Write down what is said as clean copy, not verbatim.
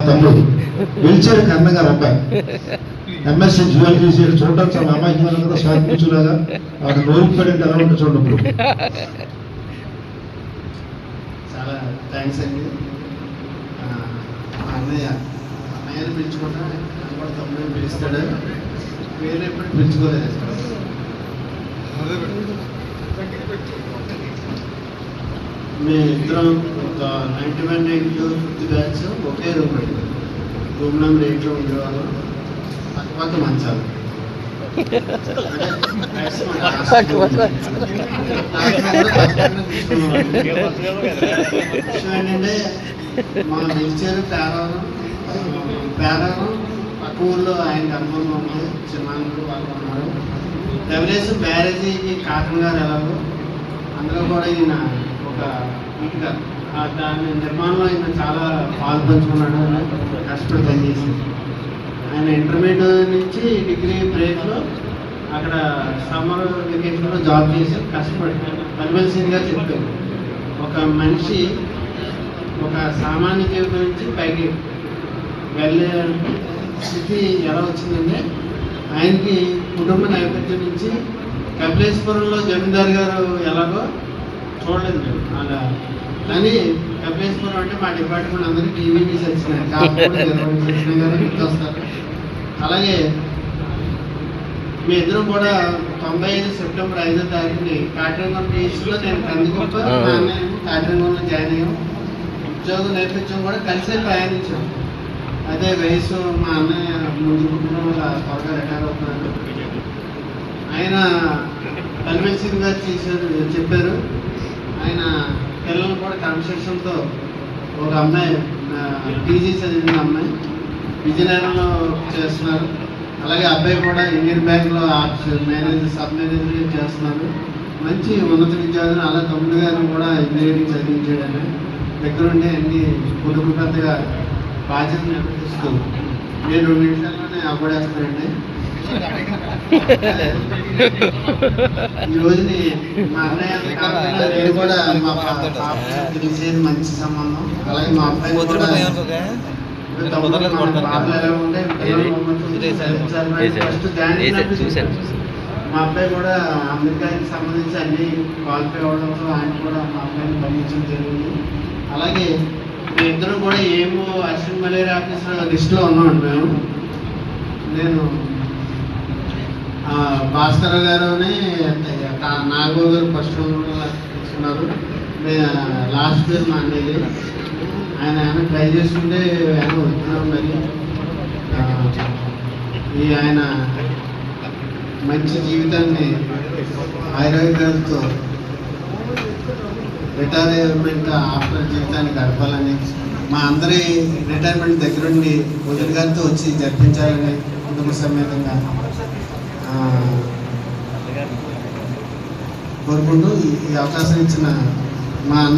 తమ్ముడు పిలిచాడు కన్న గారు అబ్బాయి ఎంఎస్సీ జ్యువెల్ చేసి చూడడం చాలా అమాయకమైన కదా స్వాగతించులాగా వాడు నోరు పడింది ఎలా ఉంటుంది చూడప్పుడు. చాలా థ్యాంక్స్ అండి. అన్నయ్యని పిలుచుకుంటా కూడా తమ్ముడు పిలుస్తాడు, వేరే ఎప్పుడు పిలుచుకోలేదు. మేము ఇద్దరం ఒక 91-92 బ్యాచ్ ఒకే రూమ్ రూమ్ నెంబర్ 8లో ఉండేవాళ్ళం. పక్క మంచాలు ఏంటంటే మా నిలిచారు పేరారం పక్క ఊళ్ళో ఆయన అనుభవం ఉంది. చిన్నాన్నలు వాళ్ళు ఉన్నారు. డబ్ల్యూఎస్ బ్యారేజీకి కాటన్ గారు ఎలాగో అందులో కూడా ఈయన ఒక ఇటుక దాని నిర్మాణంలో ఆయన చాలా పాల్పంచుకున్నాడు. కష్టపడి పనిచేసి ఆయన ఇంటర్మీడియట్ నుంచి డిగ్రీ బ్రేక్లో అక్కడ సమ్మర్ వెకేషన్లో జాబ్ చేసి కష్టపడి పనివలసిందిగా చెప్పారు. ఒక మనిషి ఒక సామాన్య జీవితం నుంచి పైకి వెళ్ళే స్థితి ఎలా వచ్చిందంటే ఆయనకి కుటుంబ నేపథ్యం నుంచి కపిలేశ్వరంలో జమీందారు గారు ఎలాగో చూడలేదు మేము అలా. కానీ కపిలేశ్వరం అంటే మా డిపార్ట్మెంట్ అందరూ టీవీకి వచ్చినాయి వచ్చినాయి కానీ గుర్తొస్తారు. అలాగే మీ ఇద్దరం కూడా 95 సెప్టెంబర్ 5వ తారీఖుని కాటరంగం టీచర్లో నేను కందిగొప్ప కాటరంగంలో జాయిన్ అయ్యాం. ఉద్యోగ నేపథ్యం కూడా కలిసే ప్రయాణించాం. అదే వయసు మా అన్నయ్య ముందు కుటుంబం వల్ల త్వరగా రిటైర్ అవుతున్నారు. ఆయన కల్వెల్ సింగ్ గారు చెప్పారు. ఆయన పిల్లలు కూడా కన్స్ట్రక్షన్తో ఒక అమ్మాయి పీజీ చదివిన అమ్మాయి విజయనగరంలో చేస్తున్నారు. అలాగే అబ్బాయి కూడా ఇండియన్ బ్యాంక్లో సబ్ మేనేజర్ చేస్తున్నారు. మంచి ఉన్నత విద్యార్థులు. అలా తమ్ముడు గారిని కూడా ఇంజనీరింగ్ చదివించాడని దగ్గరుండి అన్ని కుటుంబ పెద్దగా బాధ్యత నిర్వహిస్తూ నేను 2 నిమిషాల్లోనే అవ్వడేస్తానండి. ఈ రోజుని మా అన్నయ్య నేను కూడా మా తెలిసేది మంచి సంబంధం. అలాగే మా అబ్బాయి కూడా మా అబ్బాయి కూడా అమెరికాకి సంబంధించి అన్ని క్వాలిఫై అవడంతో ఆయన కూడా మా అబ్బాయిని పంపించడం జరిగింది. అలాగే మీ ఇద్దరు కూడా ఏమో అశ్విన్ మలేరియా ఆఫీసర్ లిస్టులో ఉన్నామండి మేము. నేను భాస్కర్ గారుని నాగబాబు గారు ఫస్ట్ ఉన్నారు. లాస్ట్ పేరు మా అన్నయ్య. ఆయన ట్రై చేస్తుంటే ఆయన వస్తున్నాం. మరి ఆయన మంచి జీవితాన్ని ఆరోగ్యాలతో రిటైర్మెంట్ ఆఫ్టర్ జీవితాన్ని గడపాలని మా అందరి రిటైర్మెంట్ దగ్గరుండి వదిలి గారితో వచ్చి జరిపించాలని కుటుంబ సమేతంగా కోరుకుంటూ ఈ అవకాశం ఇచ్చిన మా